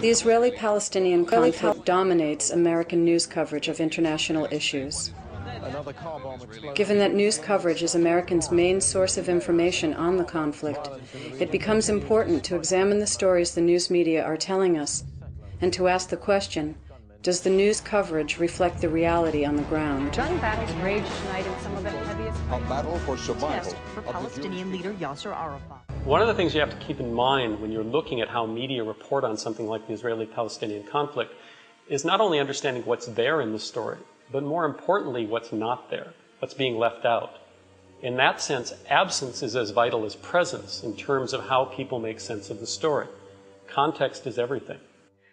The Israeli-Palestinian conflict dominates American news coverage of international issues. Given that news coverage is Americans' main source of information on the conflict, it becomes important to examine the stories the news media are telling us and to ask the question, does the news coverage reflect the reality on the ground? Gun battles rage tonight in some of the heaviest a battle for survival for Palestinian leader Yasser Arafat. One of the things you have to keep in mind when you're looking at how media report on something like the Israeli-Palestinian conflict is not only understanding what's there in the story, but more importantly, what's not there, what's being left out. In that sense, absence is as vital as presence in terms of how people make sense of the story. Context is everything.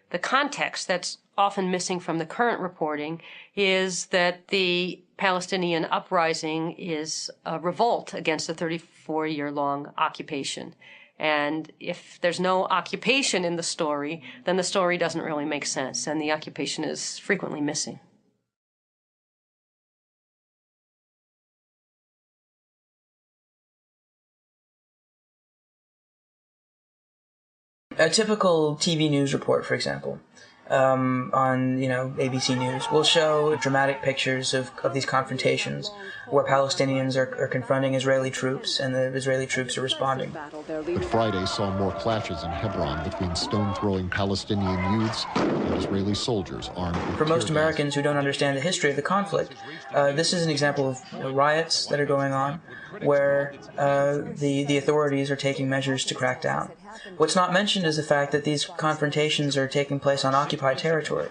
The context that's often missing from the current reporting is that the Palestinian uprising is a revolt against a 34-year-long occupation. And if there's no occupation in the story, then the story doesn't really make sense, and the occupation is frequently missing. A typical TV news report, for example, on ABC News, will show dramatic pictures of these confrontations where Palestinians are confronting Israeli troops and the Israeli troops are responding. But Friday saw more clashes in Hebron between stone-throwing Palestinian youths and Israeli soldiers armed with For most tear gas. Americans who don't understand the history of the conflict, this is an example of riots that are going on where the authorities are taking measures to crack down. What's not mentioned is the fact that these confrontations are taking place on occupied territory,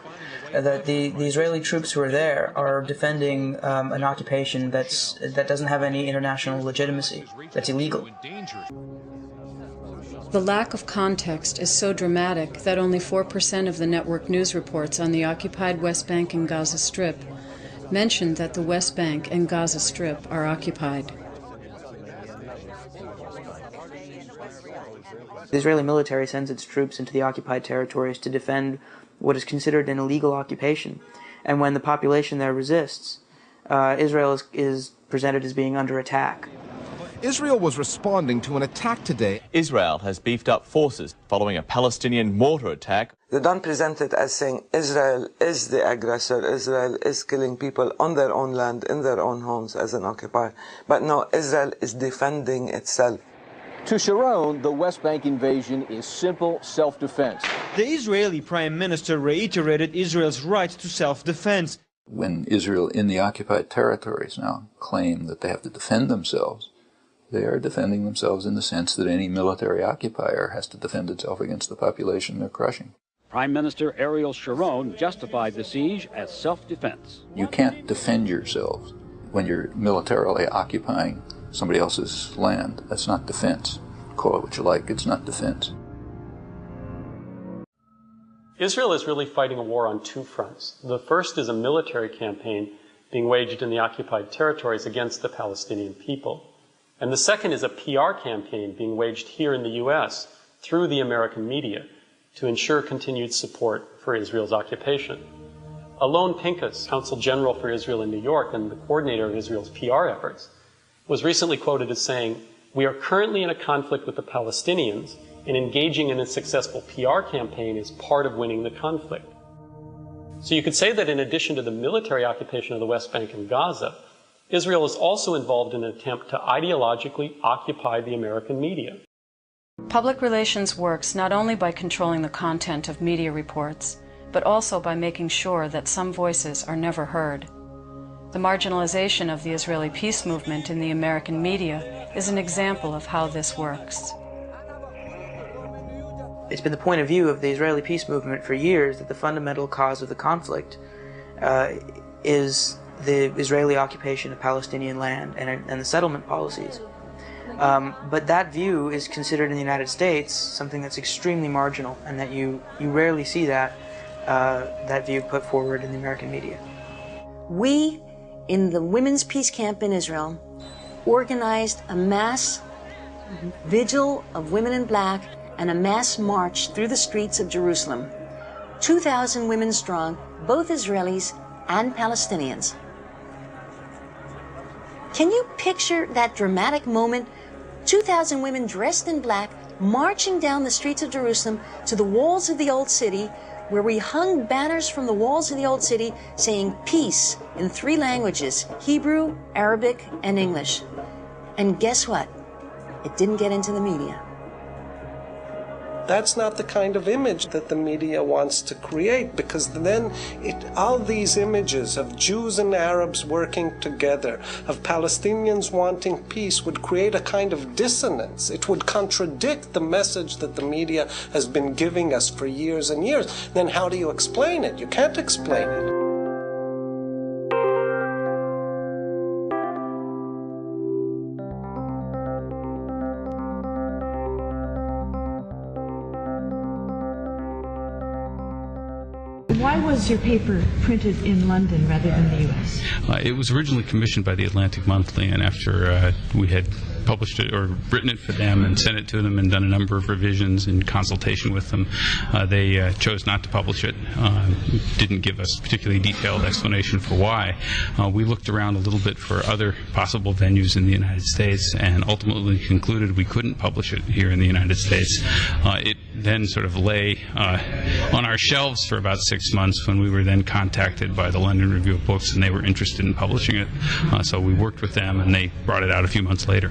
that the Israeli troops who are there are defending an occupation that doesn't have any international legitimacy, that's illegal. The lack of context is so dramatic that only 4% of the network news reports on the occupied West Bank and Gaza Strip mention that the West Bank and Gaza Strip are occupied. The Israeli military sends its troops into the occupied territories to defend what is considered an illegal occupation. And when the population there resists, Israel is presented as being under attack. Israel was responding to an attack today. Israel has beefed up forces following a Palestinian mortar attack. They don't present it as saying Israel is the aggressor, Israel is killing people on their own land, in their own homes as an occupier. But no, Israel is defending itself. To Sharon, the West Bank invasion is simple self-defense. The Israeli Prime Minister reiterated Israel's right to self-defense. When Israel in the occupied territories now claim that they have to defend themselves, they are defending themselves in the sense that any military occupier has to defend itself against the population they're crushing. Prime Minister Ariel Sharon justified the siege as self-defense. You can't defend yourselves when you're militarily occupying somebody else's land. That's not defense. Call it what you like, it's not defense. Israel is really fighting a war on two fronts. The first is a military campaign being waged in the occupied territories against the Palestinian people. And the second is a PR campaign being waged here in the U.S. through the American media to ensure continued support for Israel's occupation. Alon Pincus, Consul General for Israel in New York and the coordinator of Israel's PR efforts, was recently quoted as saying, "We are currently in a conflict with the Palestinians, and engaging in a successful PR campaign is part of winning the conflict." So you could say that in addition to the military occupation of the West Bank and Gaza, Israel is also involved in an attempt to ideologically occupy the American media. Public relations works not only by controlling the content of media reports, but also by making sure that some voices are never heard. The marginalization of the Israeli peace movement in the American media is an example of how this works. It's been the point of view of the Israeli peace movement for years that the fundamental cause of the conflict is the Israeli occupation of Palestinian land and the settlement policies. But that view is considered in the United States something that's extremely marginal, and that you rarely see that view put forward in the American media. We, in the Women's Peace Camp in Israel, organized a mass vigil of women in black and a mass march through the streets of Jerusalem. 2,000 women strong, both Israelis and Palestinians. Can you picture that dramatic moment? 2,000 women dressed in black marching down the streets of Jerusalem to the walls of the old city, where we hung banners from the walls of the old city saying peace in 3 languages, Hebrew, Arabic, and English. And guess what? It didn't get into the media. That's not the kind of image that the media wants to create, because then all these images of Jews and Arabs working together, of Palestinians wanting peace, would create a kind of dissonance. It would contradict the message that the media has been giving us for years and years. Then how do you explain it? You can't explain it. Why was your paper printed in London rather than the U.S.? It was originally commissioned by the Atlantic Monthly, and after we had published it or written it for them and sent it to them and done a number of revisions in consultation with them, they chose not to publish it. Didn't give us a particularly detailed explanation for why. We looked around a little bit for other possible venues in the United States and ultimately concluded we couldn't publish it here in the United States. It then sort of lay on our shelves for about 6 months when we were then contacted by the London Review of Books, and they were interested in publishing it. So we worked with them, and they brought it out a few months later.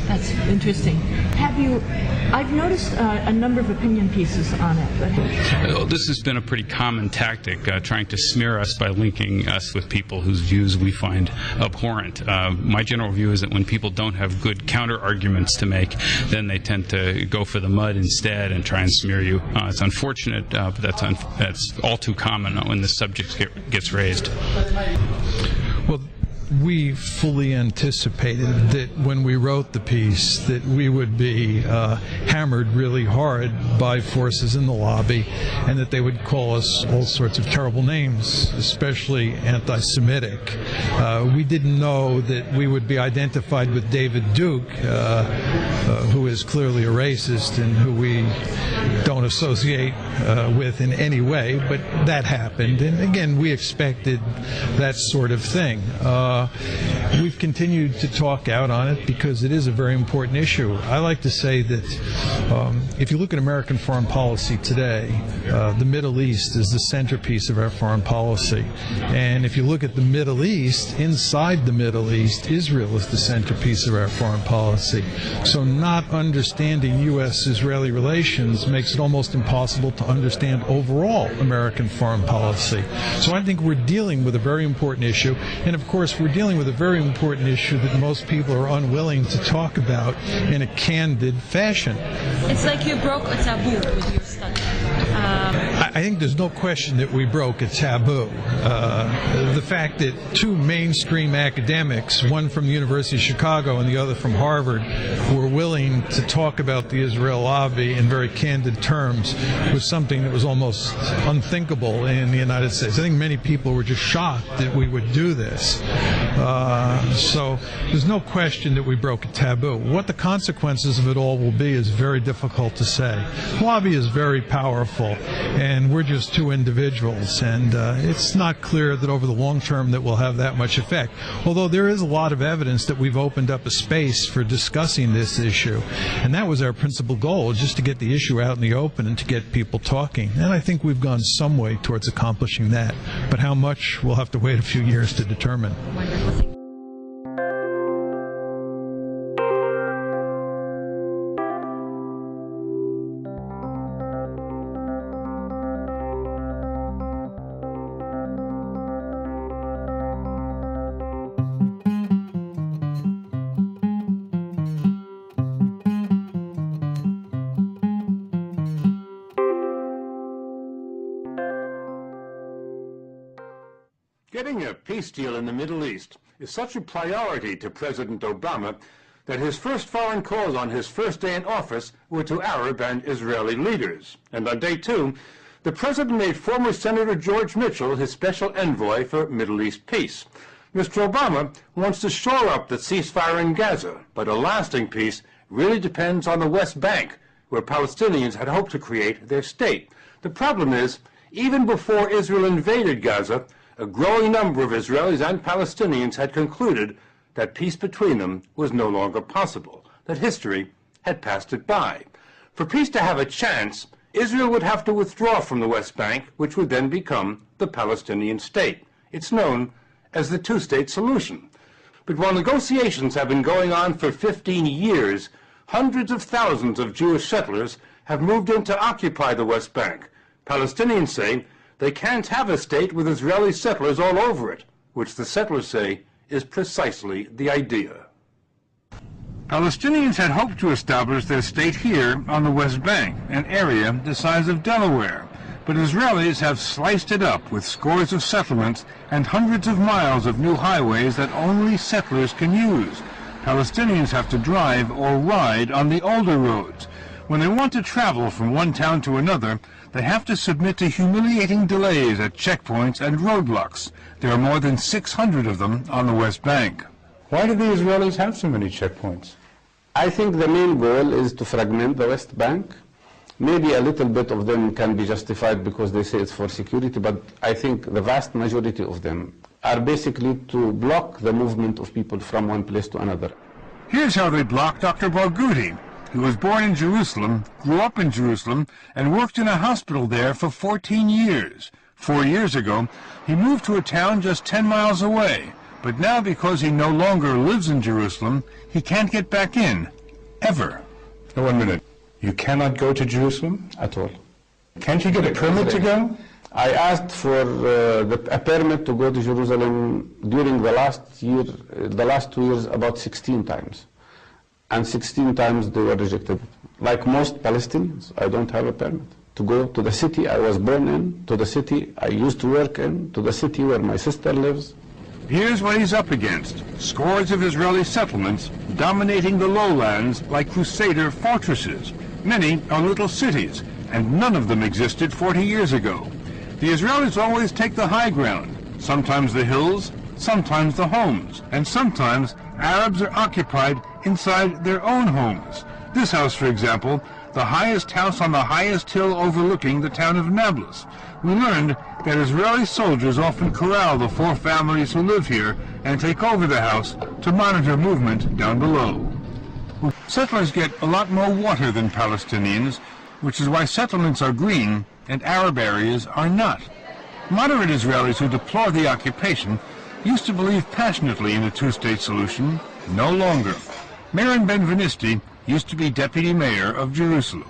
That's interesting. I've noticed a number of opinion pieces on it. This has been a pretty common tactic, trying to smear us by linking us with people whose views we find abhorrent. My general view is that when people don't have good counter-arguments to make, then they tend to go for the mud instead and try and smear you. It's unfortunate, but that's all too common when this subject gets raised. Well, we fully anticipated that when we wrote the piece that we would be hammered really hard by forces in the lobby, and that they would call us all sorts of terrible names, especially anti-Semitic. We didn't know that we would be identified with David Duke, who is clearly a racist and who we don't associate with in any way, but that happened. And again, we expected that sort of thing. We've continued to talk out on it because it is a very important issue. I like to say that if you look at American foreign policy today, the Middle East is the centerpiece of our foreign policy. And if you look at the Middle East, inside the Middle East, Israel is the centerpiece of our foreign policy. So not understanding U.S.-Israeli relations makes it almost impossible to understand overall American foreign policy. So I think we're dealing with a very important issue, and of course we're dealing with a very important issue that most people are unwilling to talk about in a candid fashion. It's like you broke a taboo with your study. I think there's no question that we broke a taboo. The fact that 2 mainstream academics, one from the University of Chicago and the other from Harvard, were willing to talk about the Israel lobby in very candid terms was something that was almost unthinkable in the United States. I think many people were just shocked that we would do this. So there's no question that we broke a taboo. What the consequences of it all will be is very difficult to say. The lobby is very powerful, and we're just 2 individuals, and it's not clear that over the long term that we'll have that much effect. Although there is a lot of evidence that we've opened up a space for discussing this issue, and that was our principal goal, just to get the issue out in the open and to get people talking. And I think we've gone some way towards accomplishing that. But how much, we'll have to wait a few years to determine. Getting a peace deal in the Middle East is such a priority to President Obama that his first foreign calls on his first day in office were to Arab and Israeli leaders. And on day 2, the president made former Senator George Mitchell his special envoy for Middle East peace. Mr. Obama wants to shore up the ceasefire in Gaza, but a lasting peace really depends on the West Bank, where Palestinians had hoped to create their state. The problem is, even before Israel invaded Gaza, a growing number of Israelis and Palestinians had concluded that peace between them was no longer possible, that history had passed it by. For peace to have a chance, Israel would have to withdraw from the West Bank, which would then become the Palestinian state. It's known as the two-state solution. But while negotiations have been going on for 15 years, hundreds of thousands of Jewish settlers have moved in to occupy the West Bank. Palestinians say they can't have a state with Israeli settlers all over it, which the settlers say is precisely the idea. Palestinians had hoped to establish their state here on the West Bank, an area the size of Delaware. But Israelis have sliced it up with scores of settlements and hundreds of miles of new highways that only settlers can use. Palestinians have to drive or ride on the older roads. When they want to travel from one town to another, they have to submit to humiliating delays at checkpoints and roadblocks. There are more than 600 of them on the West Bank. Why do the Israelis have so many checkpoints? I think the main goal is to fragment the West Bank. Maybe a little bit of them can be justified because they say it's for security, but I think the vast majority of them are basically to block the movement of people from one place to another. Here's how they block Dr. Barghouti. He was born in Jerusalem, grew up in Jerusalem, and worked in a hospital there for 14 years. 4 years ago, he moved to a town just 10 miles away. But now, because he no longer lives in Jerusalem, he can't get back in, ever. Now, 1 minute. You cannot go to Jerusalem? At all. Can't you get a permit to go? I asked for a permit to go to Jerusalem during the last 2 years, about 16 times. And 16 times they were rejected. Like most Palestinians, I don't have a permit to go to the city I was born in, to the city I used to work in, to the city where my sister lives. Here's what he's up against. Scores of Israeli settlements dominating the lowlands like crusader fortresses. Many are little cities, and none of them existed 40 years ago. The Israelis always take the high ground, sometimes the hills, sometimes the homes, and sometimes Arabs are occupied inside their own homes. This house, for example, the highest house on the highest hill overlooking the town of Nablus. We learned that Israeli soldiers often corral the 4 families who live here and take over the house to monitor movement down below. Settlers get a lot more water than Palestinians, which is why settlements are green and Arab areas are not. Moderate Israelis who deplore the occupation used to believe passionately in a two-state solution. No longer. Meron Ben-Venisti used to be deputy mayor of Jerusalem.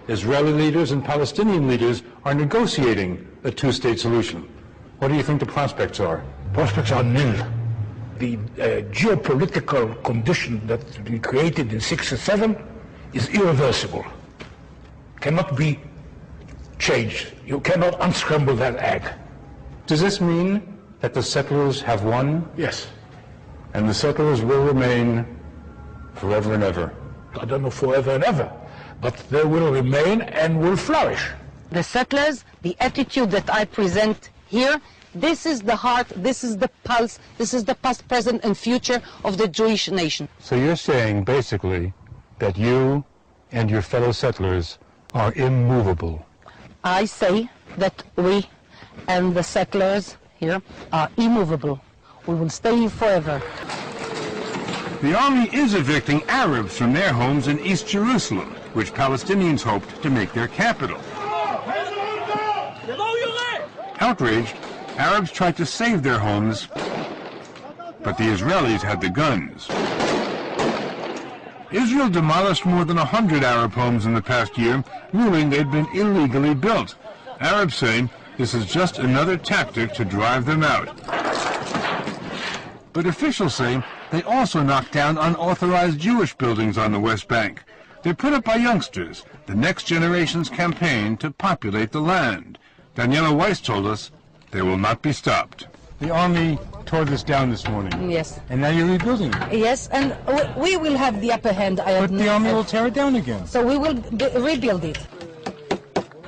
Israeli leaders and Palestinian leaders are negotiating a two-state solution. What do you think the prospects are? Prospects are nil. The geopolitical condition that we created in 67 is irreversible. Cannot be changed. You cannot unscramble that egg. Does this mean that the settlers have won? Yes. And the settlers will remain forever and ever? I don't know forever and ever, but they will remain and will flourish. The settlers, the attitude that I present here, this is the heart, this is the pulse, this is the past, present, and future of the Jewish nation. So you're saying, basically, that you and your fellow settlers are immovable? I say that we and the settlers here are immovable. We will stay here forever. The army is evicting Arabs from their homes in East Jerusalem, which Palestinians hoped to make their capital. Outraged, Arabs tried to save their homes, but the Israelis had the guns. Israel demolished more than 100 Arab homes in the past year, ruling they'd been illegally built. Arabs say this is just another tactic to drive them out. But officials say they also knocked down unauthorized Jewish buildings on the West Bank. They're put up by youngsters, the next generation's campaign to populate the land. Daniela Weiss told us they will not be stopped. The army tore this down this morning. Yes. And now you're rebuilding it. Yes, and we will have the upper hand. But the army will tear it down again. So we will rebuild it.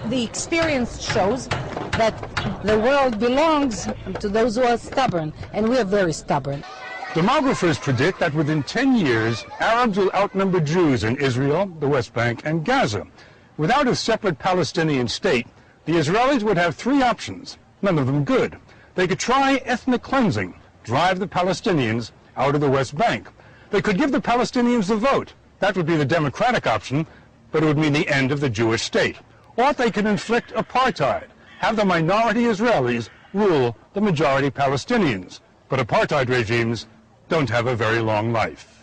The experience shows that the world belongs to those who are stubborn, and we are very stubborn. Demographers predict that within 10 years, Arabs will outnumber Jews in Israel, the West Bank, and Gaza. Without a separate Palestinian state, the Israelis would have 3 options, none of them good. They could try ethnic cleansing, drive the Palestinians out of the West Bank. They could give the Palestinians the vote. That would be the democratic option, but it would mean the end of the Jewish state. Or they can inflict apartheid, have the minority Israelis rule the majority Palestinians. But apartheid regimes don't have a very long life.